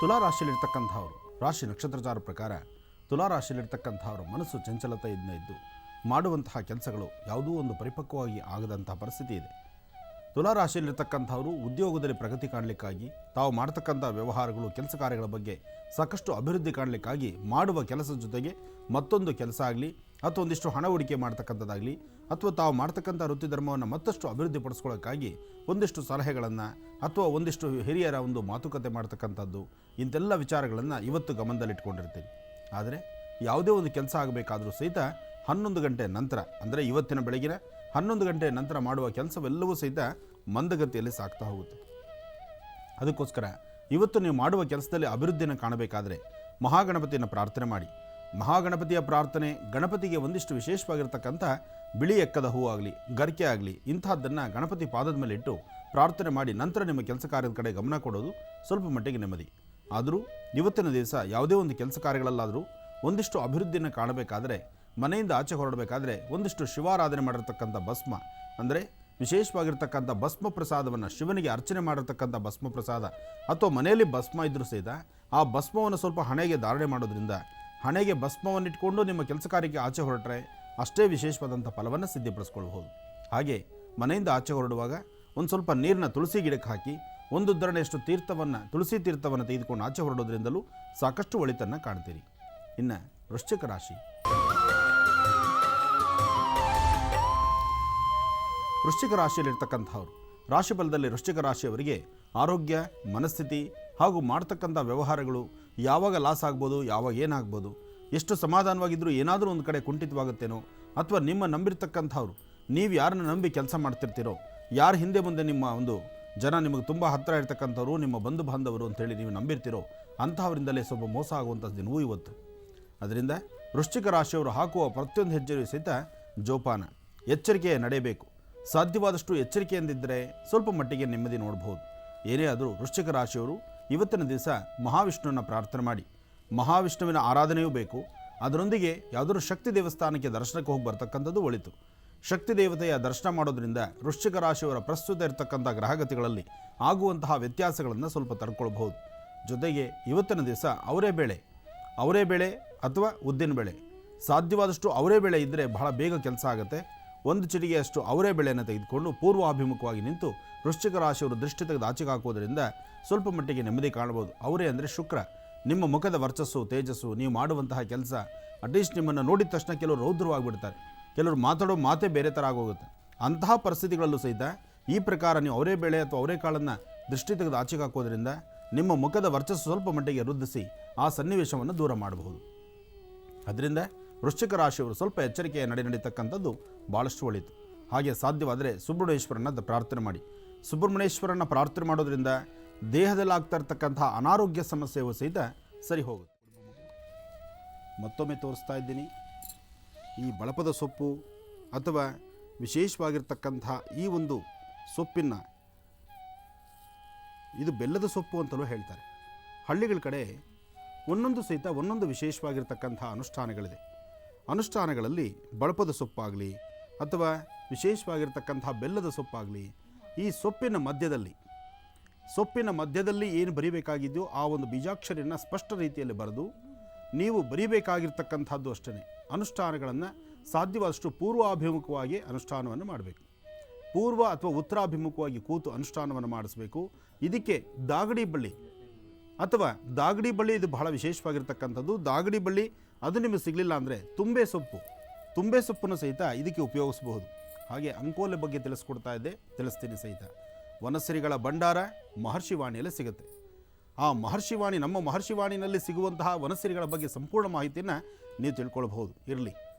ತುಲಾ ರಾಶಿಯಲ್ಲಿರ್ತಕ್ಕಂಥವ್ರು ರಾಶಿ ನಕ್ಷತ್ರಚಾರ ಪ್ರಕಾರ ತುಲಾ ರಾಶಿಯಲ್ಲಿರ್ತಕ್ಕಂಥವ್ರ ಮನಸ್ಸು ಚಂಚಲತೆಯಿಂದ ಇದ್ದು ಮಾಡುವಂತಹ ಕೆಲಸಗಳು ಯಾವುದೂ ಒಂದು ಪರಿಪಕ್ವವಾಗಿ ಆಗದಂತಹ ಪರಿಸ್ಥಿತಿ ಇದೆ. ತುಲಾ ರಾಶಿಯಲ್ಲಿರ್ತಕ್ಕಂಥವರು ಉದ್ಯೋಗದಲ್ಲಿ ಪ್ರಗತಿ ಕಾಣಲಿಕ್ಕಾಗಿ ತಾವು ಮಾಡ್ತಕ್ಕಂಥ ವ್ಯವಹಾರಗಳು ಕೆಲಸ ಕಾರ್ಯಗಳ ಬಗ್ಗೆ ಸಾಕಷ್ಟು ಅಭಿವೃದ್ಧಿ ಕಾಣಲಿಕ್ಕಾಗಿ ಮಾಡುವ ಕೆಲಸದ ಜೊತೆಗೆ ಮತ್ತೊಂದು ಕೆಲಸ ಆಗಲಿ ಅಥವಾ ಒಂದಿಷ್ಟು ಹಣ ಹೂಡಿಕೆ ಮಾಡ್ತಕ್ಕಂಥದ್ದಾಗಲಿ ಅಥವಾ ತಾವು ಮಾಡ್ತಕ್ಕಂಥ ವೃತ್ತಿ ಧರ್ಮವನ್ನು ಮತ್ತಷ್ಟು ಅಭಿವೃದ್ಧಿ ಪಡಿಸ್ಕೊಳ್ಳೋಕ್ಕಾಗಿ ಒಂದಿಷ್ಟು ಸಲಹೆಗಳನ್ನು ಅಥವಾ ಒಂದಿಷ್ಟು ಹಿರಿಯರ ಒಂದು ಮಾತುಕತೆ ಮಾಡ್ತಕ್ಕಂಥದ್ದು ಇಂಥೆಲ್ಲ ವಿಚಾರಗಳನ್ನು ಇವತ್ತು ಗಮನದಲ್ಲಿಟ್ಕೊಂಡಿರ್ತೀವಿ. ಆದರೆ ಯಾವುದೇ ಒಂದು ಕೆಲಸ ಆಗಬೇಕಾದರೂ ಸಹಿತ 11 ಗಂಟೆ ನಂತರ ಅಂದರೆ ಇವತ್ತಿನ ಬೆಳಗಿನ 11 ಗಂಟೆ ನಂತರ ಮಾಡುವ ಕೆಲಸವೆಲ್ಲವೂ ಸಹಿತ ಮಂದಗತಿಯಲ್ಲಿ ಸಾಗ್ತಾ ಹೋಗುತ್ತೆ. ಅದಕ್ಕೋಸ್ಕರ ಇವತ್ತು ನೀವು ಮಾಡುವ ಕೆಲಸದಲ್ಲಿ ಅಭಿವೃದ್ಧಿಯನ್ನು ಕಾಣಬೇಕಾದರೆ ಮಹಾಗಣಪತಿಯನ್ನು ಪ್ರಾರ್ಥನೆ ಮಾಡಿ. ಮಹಾಗಣಪತಿಯ ಪ್ರಾರ್ಥನೆ ಗಣಪತಿಗೆ ಒಂದಿಷ್ಟು ವಿಶೇಷವಾಗಿರ್ತಕ್ಕಂಥ ಬಿಳಿ ಎಕ್ಕದ ಹೂ ಆಗಲಿ ಗರಿಕೆ ಆಗಲಿ ಇಂತಹದ್ದನ್ನು ಗಣಪತಿ ಪಾದದ ಮೇಲೆ ಇಟ್ಟು ಪ್ರಾರ್ಥನೆ ಮಾಡಿ ನಂತರ ನಿಮ್ಮ ಕೆಲಸ ಕಾರ್ಯದ ಕಡೆ ಗಮನ ಕೊಡೋದು ಸ್ವಲ್ಪ ಮಟ್ಟಿಗೆ ನೆಮ್ಮದಿ. ಆದರೂ ಇವತ್ತಿನ ದಿವಸ ಯಾವುದೇ ಒಂದು ಕೆಲಸ ಕಾರ್ಯಗಳಲ್ಲಾದರೂ ಒಂದಿಷ್ಟು ಅಭಿವೃದ್ಧಿಯನ್ನು ಕಾಣಬೇಕಾದರೆ ಮನೆಯಿಂದ ಆಚೆ ಹೊರಡಬೇಕಾದ್ರೆ ಒಂದಿಷ್ಟು ಶಿವಾರಾಧನೆ ಮಾಡಿರ್ತಕ್ಕಂಥ ಭಸ್ಮ ಅಂದರೆ ವಿಶೇಷವಾಗಿರ್ತಕ್ಕಂಥ ಭಸ್ಮ ಪ್ರಸಾದವನ್ನು ಶಿವನಿಗೆ ಅರ್ಚನೆ ಮಾಡಿರ್ತಕ್ಕಂಥ ಭಸ್ಮ ಪ್ರಸಾದ ಅಥವಾ ಮನೆಯಲ್ಲಿ ಭಸ್ಮ ಇದ್ದರೂ ಸಹಿತ ಆ ಭಸ್ಮವನ್ನು ಸ್ವಲ್ಪ ಹಣೆಗೆ ಧಾರಣೆ ಮಾಡೋದ್ರಿಂದ ಹಣೆಗೆ ಭಸ್ಮವನ್ನಿಟ್ಕೊಂಡು ನಿಮ್ಮ ಕೆಲಸ ಕಾರ್ಯಕ್ಕೆ ಆಚೆ ಹೊರಟ್ರೆ ಅಷ್ಟೇ ವಿಶೇಷವಾದಂಥ ಫಲವನ್ನು ಸಿದ್ಧಿಪಡಿಸ್ಕೊಳ್ಬಹುದು. ಹಾಗೆ ಮನೆಯಿಂದ ಆಚೆ ಹೊರಡುವಾಗ ಒಂದು ಸ್ವಲ್ಪ ನೀರನ್ನ ತುಳಸಿ ಗಿಡಕ್ಕೆ ಹಾಕಿ ಒಂದು ಉದ್ದರಣೆಯಷ್ಟು ತುಳಸಿ ತೀರ್ಥವನ್ನು ತೆಗೆದುಕೊಂಡು ಆಚೆ ಹೊರಡೋದ್ರಿಂದಲೂ ಸಾಕಷ್ಟು ಒಳಿತನ್ನು ಕಾಣ್ತೀರಿ. ಇನ್ನು ವೃಶ್ಚಿಕ ರಾಶಿ. ವೃಶ್ಚಿಕ ರಾಶಿಯಲ್ಲಿರ್ತಕ್ಕಂಥವ್ರು ರಾಶಿ ಫಲದಲ್ಲಿ ವೃಶ್ಚಿಕ ರಾಶಿಯವರಿಗೆ ಆರೋಗ್ಯ ಮನಸ್ಥಿತಿ ಹಾಗೂ ಮಾಡ್ತಕ್ಕಂಥ ವ್ಯವಹಾರಗಳು ಯಾವಾಗ ಲಾಸ್ ಆಗ್ಬೋದು ಯಾವಾಗ ಏನಾಗ್ಬೋದು, ಎಷ್ಟು ಸಮಾಧಾನವಾಗಿದ್ದರೂ ಏನಾದರೂ ಒಂದು ಕಡೆ ಕುಂಠಿತವಾಗುತ್ತೇನೋ ಅಥವಾ ನಿಮ್ಮ ನಂಬಿರ್ತಕ್ಕಂಥವ್ರು ನೀವು ಯಾರನ್ನ ನಂಬಿ ಕೆಲಸ ಮಾಡ್ತಿರ್ತೀರೋ ಯಾರ ಹಿಂದೆ ಮುಂದೆ ನಿಮ್ಮ ಒಂದು ಜನ ನಿಮಗೆ ತುಂಬ ಹತ್ತಿರ ಇರ್ತಕ್ಕಂಥವ್ರು ನಿಮ್ಮ ಬಂಧು ಬಾಂಧವರು ಅಂತೇಳಿ ನೀವು ನಂಬಿರ್ತೀರೋ ಅಂಥವರಿಂದಲೇ ಸ್ವಲ್ಪ ಮೋಸ ಆಗುವಂಥ ದಿನವೂ ಇವತ್ತು. ಅದರಿಂದ ವೃಶ್ಚಿಕ ರಾಶಿಯವರು ಹಾಕುವ ಪ್ರತಿಯೊಂದು ಹೆಜ್ಜೆಯೂ ಸಹಿತ ಜೋಪಾನ ಎಚ್ಚರಿಕೆ ನಡೆಯಬೇಕು. ಸಾಧ್ಯವಾದಷ್ಟು ಎಚ್ಚರಿಕೆಯಿಂದಿದ್ದರೆ ಸ್ವಲ್ಪ ಮಟ್ಟಿಗೆ ನೆಮ್ಮದಿ ನೋಡಬಹುದು. ಏನೇ ಆದರೂ ವೃಶ್ಚಿಕ ರಾಶಿಯವರು ಇವತ್ತಿನ ದಿವಸ ಮಹಾವಿಷ್ಣುವನ್ನು ಪ್ರಾರ್ಥನೆ ಮಾಡಿ. ಮಹಾವಿಷ್ಣುವಿನ ಆರಾಧನೆಯೂ ಬೇಕು. ಅದರೊಂದಿಗೆ ಯಾವುದಾದ್ರೂ ಶಕ್ತಿ ದೇವಸ್ಥಾನಕ್ಕೆ ದರ್ಶನಕ್ಕೆ ಹೋಗಿ ಬರ್ತಕ್ಕಂಥದ್ದು ಒಳಿತು. ಶಕ್ತಿ ದೇವತೆಯ ದರ್ಶನ ಮಾಡೋದ್ರಿಂದ ವೃಶ್ಚಿಕ ರಾಶಿಯವರ ಪ್ರಸ್ತುತ ಇರತಕ್ಕಂಥ ಗ್ರಹಗತಿಗಳಲ್ಲಿ ಆಗುವಂತಹ ವ್ಯತ್ಯಾಸಗಳನ್ನು ಸ್ವಲ್ಪ ತಡ್ಕೊಳ್ಬಹುದು. ಜೊತೆಗೆ ಇವತ್ತಿನ ದಿವಸ ಅವರೇ ಬೇಳೆ ಅಥವಾ ಉದ್ದಿನ ಬೇಳೆ, ಸಾಧ್ಯವಾದಷ್ಟು ಅವರೇ ಬೇಳೆ ಇದ್ದರೆ ಬಹಳ ಬೇಗ ಕೆಲಸ ಆಗುತ್ತೆ. ಒಂದು ಚಿಟಿಗೆಯಷ್ಟು ಅವರೇ ಬೆಳೆಯನ್ನು ತೆಗೆದುಕೊಂಡು ಪೂರ್ವಾಭಿಮುಖವಾಗಿ ನಿಂತು ವೃಶ್ಚಿಕ ರಾಶಿಯವರು ದೃಷ್ಟಿ ತೆಗೆದು ಆಚೆಗೆ ಹಾಕೋದ್ರಿಂದ ಸ್ವಲ್ಪ ಮಟ್ಟಿಗೆ ನೆಮ್ಮದಿ ಕಾಣಬಹುದು. ಅವರೇ ಅಂದರೆ ಶುಕ್ರ. ನಿಮ್ಮ ಮುಖದ ವರ್ಚಸ್ಸು ತೇಜಸ್ಸು ನೀವು ಮಾಡುವಂತಹ ಕೆಲಸ ಅಟ್ಲೀಸ್ಟ್ ನಿಮ್ಮನ್ನು ನೋಡಿದ ತಕ್ಷಣ ಕೆಲವರು ರೌದ್ರವಾಗಿಬಿಡ್ತಾರೆ, ಕೆಲವರು ಮಾತಾಡೋ ಮಾತೇ ಬೇರೆ ಥರ ಆಗೋಗುತ್ತೆ. ಅಂತಹ ಪರಿಸ್ಥಿತಿಗಳಲ್ಲೂ ಸಹಿತ ಈ ಪ್ರಕಾರ ನೀವು ಅವರೇ ಬೇಳೆ ಅಥವಾ ಅವರೇ ಕಾಳನ್ನು ದೃಷ್ಟಿ ತೆಗೆದು ಆಚೆಗೆ ಹಾಕೋದ್ರಿಂದ ನಿಮ್ಮ ಮುಖದ ವರ್ಚಸ್ಸು ಸ್ವಲ್ಪ ಮಟ್ಟಿಗೆ ವೃದ್ಧಿಸಿ ಆ ಸನ್ನಿವೇಶವನ್ನು ದೂರ ಮಾಡಬಹುದು. ಅದರಿಂದ ವೃಶ್ಚಿಕ ರಾಶಿಯವರು ಸ್ವಲ್ಪ ಎಚ್ಚರಿಕೆಯ ನಡೀತಕ್ಕಂಥದ್ದು ಭಾಳಷ್ಟು ಒಳಿತು. ಹಾಗೆ ಸಾಧ್ಯವಾದರೆ ಸುಬ್ರಹ್ಮಣ್ಯೇಶ್ವರನ ಪ್ರಾರ್ಥನೆ ಮಾಡಿ. ಸುಬ್ರಹ್ಮಣ್ಯೇಶ್ವರನ ಪ್ರಾರ್ಥನೆ ಮಾಡೋದ್ರಿಂದ ದೇಹದಲ್ಲಿ ಆಗ್ತಾ ಇರ್ತಕ್ಕಂಥ ಅನಾರೋಗ್ಯ ಸಮಸ್ಯೆಯೂ ಸಹಿತ ಸರಿ ಹೋಗುತ್ತೆ. ಮತ್ತೊಮ್ಮೆ ತೋರಿಸ್ತಾ ಇದ್ದೀನಿ. ಈ ಬಳಪದ ಸೊಪ್ಪು ಅಥವಾ ವಿಶೇಷವಾಗಿರ್ತಕ್ಕಂಥ ಈ ಒಂದು ಸೊಪ್ಪಿನ ಇದು ಬೆಲ್ಲದ ಸೊಪ್ಪು ಅಂತಲೂ ಹೇಳ್ತಾರೆ. ಹಳ್ಳಿಗಳ ಕಡೆ ಒಂದೊಂದು ವಿಶೇಷವಾಗಿರ್ತಕ್ಕಂಥ ಅನುಷ್ಠಾನಗಳಿದೆ. ಅನುಷ್ಠಾನಗಳಲ್ಲಿ ಬಳಪದ ಸೊಪ್ಪಾಗಲಿ ಅಥವಾ ವಿಶೇಷವಾಗಿರ್ತಕ್ಕಂಥ ಬೆಲ್ಲದ ಸೊಪ್ಪಾಗಲಿ ಈ ಸೊಪ್ಪಿನ ಮಧ್ಯದಲ್ಲಿ ಏನು ಬರೀಬೇಕಾಗಿದೆಯೋ ಆ ಒಂದು ಬೀಜಾಕ್ಷರಿಯನ್ನು ಸ್ಪಷ್ಟ ರೀತಿಯಲ್ಲಿ ಬರೆದು ನೀವು ಬರೀಬೇಕಾಗಿರ್ತಕ್ಕಂಥದ್ದು ಅಷ್ಟೇ. ಅನುಷ್ಠಾನಗಳನ್ನು ಸಾಧ್ಯವಾದಷ್ಟು ಪೂರ್ವಾಭಿಮುಖವಾಗಿ ಅನುಷ್ಠಾನವನ್ನು ಮಾಡಬೇಕು. ಪೂರ್ವ ಅಥವಾ ಉತ್ತರಾಭಿಮುಖವಾಗಿ ಕೂತು ಅನುಷ್ಠಾನವನ್ನು ಮಾಡಿಸಬೇಕು. ಇದಕ್ಕೆ ದಾಗಡಿ ಬಳ್ಳಿ ಇದು ಬಹಳ ವಿಶೇಷವಾಗಿರ್ತಕ್ಕಂಥದ್ದು. ದಾಗಡಿ ಬಳ್ಳಿ ಅದು ನಿಮಗೆ ಸಿಗಲಿಲ್ಲ ಅಂದರೆ ತುಂಬೆ ಸೊಪ್ಪನ್ನು ಸಹಿತ ಇದಕ್ಕೆ ಉಪಯೋಗಿಸಬಹುದು. ಹಾಗೆ ಅಂಕೋಲೆ ಬಗ್ಗೆ ತಿಳಿಸ್ತೀನಿ ಸಹಿತ. ವನಸಿರಿಗಳ ಭಂಡಾರ ಮಹರ್ಷಿವಾಣಿಯಲ್ಲಿ ಸಿಗುತ್ತೆ. ಆ ನಮ್ಮ ಮಹರ್ಷಿವಾಣಿನಲ್ಲಿ ಸಿಗುವಂತಹ ವನಸಿರಿಗಳ ಬಗ್ಗೆ ಸಂಪೂರ್ಣ ಮಾಹಿತಿಯನ್ನು ನೀವು ತಿಳ್ಕೊಳ್ಬಹುದು. ಇರಲಿ,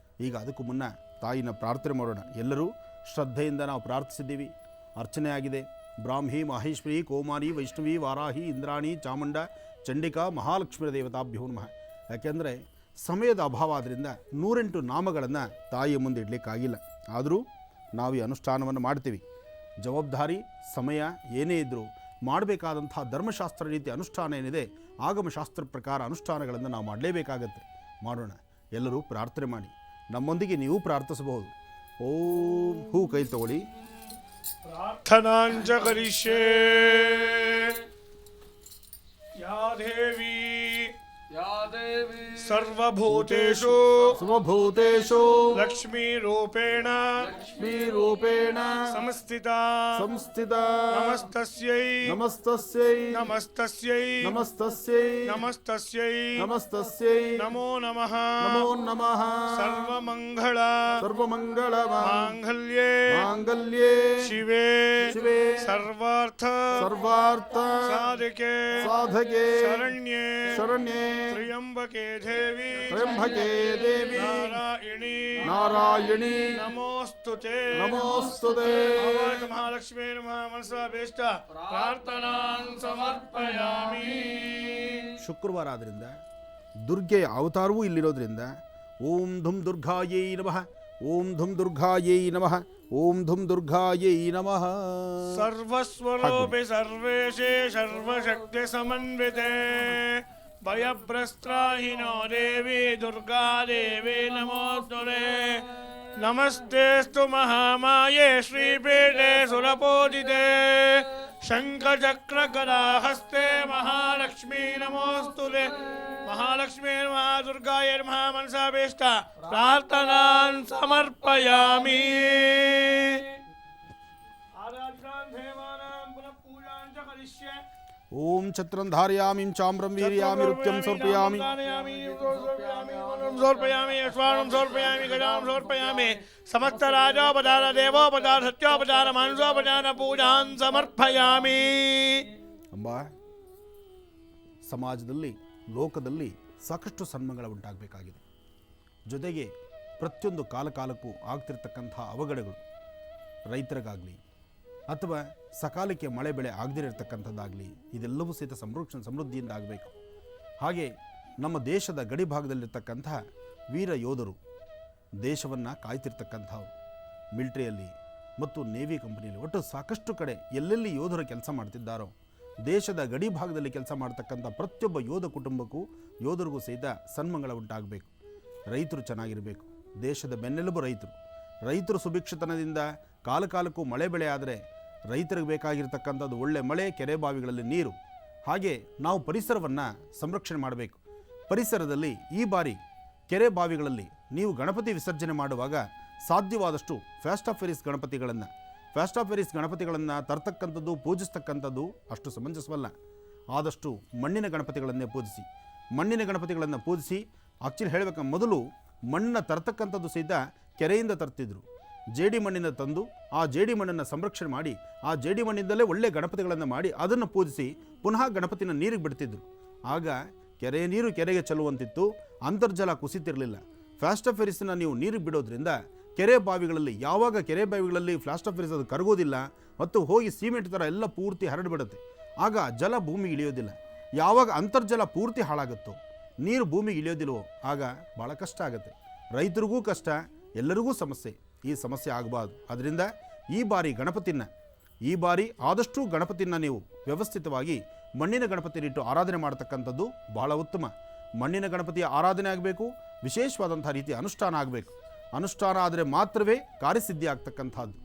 ಈಗ ಅದಕ್ಕೂ ಮುನ್ನ ತಾಯಿನ ಪ್ರಾರ್ಥನೆ ಮಾಡೋಣ. ಎಲ್ಲರೂ ಶ್ರದ್ಧೆಯಿಂದ ನಾವು ಪ್ರಾರ್ಥಿಸಿದ್ದೀವಿ. ಅರ್ಚನೆ ಆಗಿದೆ. ಬ್ರಾಹ್ಮಿ ಮಹೇಶ್ವರಿ ಕೋಮಾರಿ ವೈಷ್ಣವಿ ವಾರಾಹಿ ಇಂದ್ರಾಣಿ ಚಾಮುಂಡ ಚಂಡಿಕಾ ಮಹಾಲಕ್ಷ್ಮೀ ದೇವತಾಭ್ಯೋ ನಮಃ. ಯಾಕೆಂದರೆ ಸಮಯದ ಅಭಾವ ಆದ್ದರಿಂದ 108 ನಾಮಗಳನ್ನು ತಾಯಿಯ ಮುಂದೆ ಇಡಲಿಕ್ಕಾಗಿಲ್ಲ. ಆದರೂ ನಾವು ಈ ಅನುಷ್ಠಾನವನ್ನು ಮಾಡ್ತೀವಿ. ಜವಾಬ್ದಾರಿ ಸಮಯ ಏನೇ ಇದ್ದರೂ ಮಾಡಬೇಕಾದಂತಹ ಧರ್ಮಶಾಸ್ತ್ರ ರೀತಿಯ ಅನುಷ್ಠಾನ ಏನಿದೆ ಆಗಮಶಾಸ್ತ್ರ ಪ್ರಕಾರ ಅನುಷ್ಠಾನಗಳನ್ನು ನಾವು ಮಾಡಲೇಬೇಕಾಗತ್ತೆ. ಮಾಡೋಣ. ಎಲ್ಲರೂ ಪ್ರಾರ್ಥನೆ ಮಾಡಿ. ನಮ್ಮೊಂದಿಗೆ ನೀವು ಪ್ರಾರ್ಥಿಸಬಹುದು. ಓಂ ಹೂ ಕೈ ತಗೊಳ್ಳಿ. ಪ್ರಾರ್ಥನಾಂಚ ಕರಿಷ್ಯೇ या देवी देवी सर्वभूतेषु सर्वभूतेषु लक्ष्मीरूपेण संस्थिता नमस्तस्यै नमस्तस्यै नमस्तस्यै नमस्तस्यै नमस्तस्यै नमस्तस्यै नमो नमः नमो नमः सर्वमंगल मांगल्ये शिवे सर्वार्थ साधके शरण्ये त्र्यंबके देवी नारायणी नमोस्तुते महालक्ष्मी नमः मनसाभीष्ट प्रार्थनान् समर्पयामि. ಶುಕ್ರವಾರ ಆದ್ರಿಂದ ದುರ್ಗೆಯ ಅವತಾರವೂ ಇಲ್ಲಿರೋದ್ರಿಂದ ಓಂ ಧುಂ ದುರ್ಗಾಯೈ ನಮಃ ಓಂ ಧುಂ ದುರ್ಗಾಯೈ ನಮಃ ಓಂ ಧುಂ ದುರ್ಗಾಯೈ ನಮಃ. सर्वस्वरूपे सर्वेशे सर्वशक्ति समन्विते भयभ्रस्त्राहिनो देवी दुर्गा देवी नमोस्तुते. नमस्तेस्तु महामाये श्रीपीठे सुरपूजिते शङ्खचक्रगदाहस्ते महालक्ष्मी नमोस्तुते. महालक्ष्मी नमः दुर्गायै नमः मनसाभीष्ट प्रार्थनान् समर्पयामि. ಓಂ ಛತ್ರಂ ಧಾರಯಾಮಿಂ ಚಾಮ್ರಂ ವೀರ್ಯಾಮಿ ರುತ್ಯಂ ಸಮರ್ಪಯಾಮಿ. समस्त राजोपचार देवोपचार सत्योपचार मानसोपचार पूजान् समर्पयामि. ಅಂಬಾ, ಸಮಾಜದಲ್ಲಿ ಲೋಕದಲ್ಲಿ ಸಾಕಷ್ಟು ಸನ್ಮಾನಗಳ ಉಂಟಾಗಬೇಕಾಗಿದೆ. ಜೊತೆಗೆ ಪ್ರತಿಯೊಂದು ಕಾಲಕ್ಕೂ ಆಗ್ತಿರ್ತಕ್ಕಂಥ ಅವಘಡಗಳು ರೈತರಿಗಾಗಲಿ ಅಥವಾ ಸಕಾಲಕ್ಕೆ ಮಳೆ ಬೆಳೆ ಆಗದಿರತಕ್ಕಂಥದ್ದಾಗಲಿ ಇದೆಲ್ಲವೂ ಸಹಿತ ಸಮೃದ್ಧಿಯಿಂದ ಆಗಬೇಕು. ಹಾಗೆ ನಮ್ಮ ದೇಶದ ಗಡಿ ಭಾಗದಲ್ಲಿರ್ತಕ್ಕಂತಹ ವೀರ ಯೋಧರು ದೇಶವನ್ನು ಕಾಯ್ತಿರ್ತಕ್ಕಂಥವ್ರು ಮಿಲಿಟರಿಯಲ್ಲಿ ಮತ್ತು ನೇವಿ ಕಂಪನಿಯಲ್ಲಿ ಒಟ್ಟು ಸಾಕಷ್ಟು ಕಡೆ ಎಲ್ಲೆಲ್ಲಿ ಯೋಧರು ಕೆಲಸ ಮಾಡ್ತಿದ್ದಾರೋ ದೇಶದ ಗಡಿ ಭಾಗದಲ್ಲಿ ಕೆಲಸ ಮಾಡ್ತಕ್ಕಂಥ ಪ್ರತಿಯೊಬ್ಬ ಯೋಧ ಕುಟುಂಬಕ್ಕೂ ಯೋಧರಿಗೂ ಸಹಿತ ಸನ್ಮಾನಗಳ ಉಂಟಾಗಬೇಕು. ರೈತರು ಚೆನ್ನಾಗಿರಬೇಕು. ದೇಶದ ಬೆನ್ನೆಲುಬು ರೈತರು ಸುಭಿಕ್ಷತನದಿಂದ ಕಾಲಕ್ಕೂ ಮಳೆ ಬೆಳೆ ಆದರೆ ರೈತರಿಗೆ ಬೇಕಾಗಿರ್ತಕ್ಕಂಥದ್ದು ಒಳ್ಳೆ ಮಳೆ, ಕೆರೆ ಬಾವಿಗಳಲ್ಲಿ ನೀರು. ಹಾಗೆ ನಾವು ಪರಿಸರವನ್ನು ಸಂರಕ್ಷಣೆ ಮಾಡಬೇಕು. ಪರಿಸರದಲ್ಲಿ ಈ ಬಾರಿ ಕೆರೆ ಬಾವಿಗಳಲ್ಲಿ ನೀವು ಗಣಪತಿ ವಿಸರ್ಜನೆ ಮಾಡುವಾಗ ಸಾಧ್ಯವಾದಷ್ಟು ಫಾಸ್ಟ್ ಆಫ್ ಫೆರಿಸ್ ಗಣಪತಿಗಳನ್ನು ತರ್ತಕ್ಕಂಥದ್ದು ಪೂಜಿಸ್ತಕ್ಕಂಥದ್ದು ಅಷ್ಟು ಸಮಂಜಸವಲ್ಲ. ಆದಷ್ಟು ಮಣ್ಣಿನ ಗಣಪತಿಗಳನ್ನೇ ಪೂಜಿಸಿ. ಆ್ಯಕ್ಚುಲಿ ಹೇಳಬೇಕು, ಮೊದಲು ಮಣ್ಣನ್ನು ತರ್ತಕ್ಕಂಥದ್ದು ಸಹಿತ ಕೆರೆಯಿಂದ ತರ್ತಿದ್ರು. ಜೇಡಿ ಮಣ್ಣಿನ ತಂದು ಆ ಜೇಡಿ ಮಣ್ಣನ್ನು ಸಂರಕ್ಷಣೆ ಮಾಡಿ ಆ ಜೇಡಿ ಮಣ್ಣಿಂದಲೇ ಒಳ್ಳೆ ಗಣಪತಿಗಳನ್ನು ಮಾಡಿ ಅದನ್ನು ಪೂಜಿಸಿ ಪುನಃ ಗಣಪತಿನ ನೀರಿಗೆ ಬಿಡ್ತಿದ್ರು. ಆಗ ಕೆರೆಯ ನೀರು ಕೆರೆಗೆ ಚೆಲ್ಲುವಂತಿತ್ತು, ಅಂತರ್ಜಲ ಕುಸಿತಿರಲಿಲ್ಲ. ಫಾಸ್ಟ್ ಆಫ್ ಫೆರಿಸನ್ನು ನೀವು ನೀರಿಗೆ ಬಿಡೋದ್ರಿಂದ ಕೆರೆ ಬಾವಿಗಳಲ್ಲಿ ಫಾಸ್ಟ್ ಆಫ್ ಫೆರಿಸ್ ಅದು ಕರಗೋದಿಲ್ಲ ಮತ್ತು ಹೋಗಿ ಸಿಮೆಂಟ್ ಥರ ಎಲ್ಲ ಪೂರ್ತಿ ಹರಡಿಬಿಡುತ್ತೆ. ಆಗ ಜಲ ಭೂಮಿಗೆ ಇಳಿಯೋದಿಲ್ಲ. ಯಾವಾಗ ಅಂತರ್ಜಲ ಪೂರ್ತಿ ಹಾಳಾಗುತ್ತೋ, ನೀರು ಭೂಮಿಗೆ ಇಳಿಯೋದಿಲ್ವೋ, ಆಗ ಭಾಳ ಕಷ್ಟ ಆಗುತ್ತೆ. ರೈತರಿಗೂ ಕಷ್ಟ, ಎಲ್ಲರಿಗೂ ಸಮಸ್ಯೆ. ಈ ಸಮಸ್ಯೆ ಆಗಬಾರ್ದು. ಅದರಿಂದ ಈ ಬಾರಿ ಆದಷ್ಟು ಗಣಪತಿನ ನೀವು ವ್ಯವಸ್ಥಿತವಾಗಿ ಮಣ್ಣಿನ ಗಣಪತಿನಿಟ್ಟು ಆರಾಧನೆ ಮಾಡತಕ್ಕಂಥದ್ದು ಬಹಳ ಉತ್ತಮ. ಮಣ್ಣಿನ ಗಣಪತಿಯ ಆರಾಧನೆ ಆಗಬೇಕು, ವಿಶೇಷವಾದಂಥ ರೀತಿಯ ಅನುಷ್ಠಾನ ಆಗಬೇಕು. ಅನುಷ್ಠಾನ ಆದರೆ ಮಾತ್ರವೇ ಕಾರ್ಯಸಿದ್ಧಿ ಆಗ್ತಕ್ಕಂಥದ್ದು.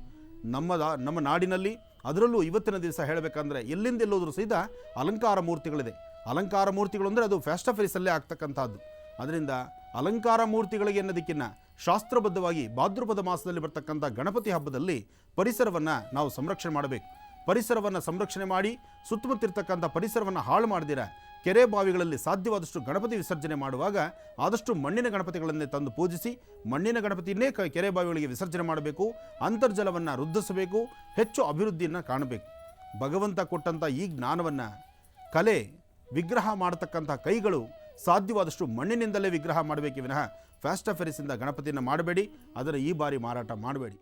ನಮ್ಮ ನಾಡಿನಲ್ಲಿ ಅದರಲ್ಲೂ ಇವತ್ತಿನ ದಿವಸ ಹೇಳಬೇಕಂದ್ರೆ ಎಲ್ಲೆಂದೆಲ್ಲೋದ್ರೂ ಸಹಿತ ಅಲಂಕಾರ ಮೂರ್ತಿಗಳಿದೆ. ಅಲಂಕಾರ ಮೂರ್ತಿಗಳು ಅಂದರೆ ಅದು ಫಾಸ್ಟ್ ಆಫ್ ಫೆರಿಸಲ್ಲೇ ಆಗ್ತಕ್ಕಂಥದ್ದು. ಅದರಿಂದ ಅಲಂಕಾರ ಮೂರ್ತಿಗಳಿಗೆ ಅನ್ನೋದಕ್ಕಿಂತ ಶಾಸ್ತ್ರಬದ್ಧವಾಗಿ ಭಾದ್ರಪದ ಮಾಸದಲ್ಲಿ ಬರ್ತಕ್ಕಂಥ ಗಣಪತಿ ಹಬ್ಬದಲ್ಲಿ ಪರಿಸರವನ್ನು ನಾವು ಸಂರಕ್ಷಣೆ ಮಾಡಬೇಕು. ಪರಿಸರವನ್ನು ಸಂರಕ್ಷಣೆ ಮಾಡಿ ಸುತ್ತಮುತ್ತಿರ್ತಕ್ಕಂಥ ಪರಿಸರವನ್ನು ಹಾಳು ಮಾಡದಿರ ಕೆರೆ ಬಾವಿಗಳಲ್ಲಿ ಸಾಧ್ಯವಾದಷ್ಟು ಗಣಪತಿ ವಿಸರ್ಜನೆ ಮಾಡುವಾಗ ಆದಷ್ಟು ಮಣ್ಣಿನ ಗಣಪತಿಗಳನ್ನೇ ತಂದು ಪೂಜಿಸಿ ಮಣ್ಣಿನ ಗಣಪತಿಯನ್ನೇ ಕೆರೆ ಬಾವಿಗಳಿಗೆ ವಿಸರ್ಜನೆ ಮಾಡಬೇಕು. ಅಂತರ್ಜಲವನ್ನು ವೃದ್ಧಿಸಬೇಕು, ಹೆಚ್ಚು ಅಭಿವೃದ್ಧಿಯನ್ನು ಕಾಣಬೇಕು. ಭಗವಂತ ಕೊಟ್ಟಂಥ ಈ ಜ್ಞಾನವನ್ನು ಕಲೆ ವಿಗ್ರಹ ಮಾಡತಕ್ಕಂಥ ಕೈಗಳು ಸಾಧ್ಯವಾದಷ್ಟು ಮಣ್ಣಿನಿಂದಲೇ ವಿಗ್ರಹ ಮಾಡಬೇಕೇ ವಿನಃ ಫಾಸ್ಟ್ ಆಫ್ ಫೆರಿಸಿಂದ ಗಣಪತಿಯನ್ನು ಮಾಡಬೇಡಿ. ಅದರ ಈ ಬಾರಿ ಮಾರಾಟ ಮಾಡಬೇಡಿ.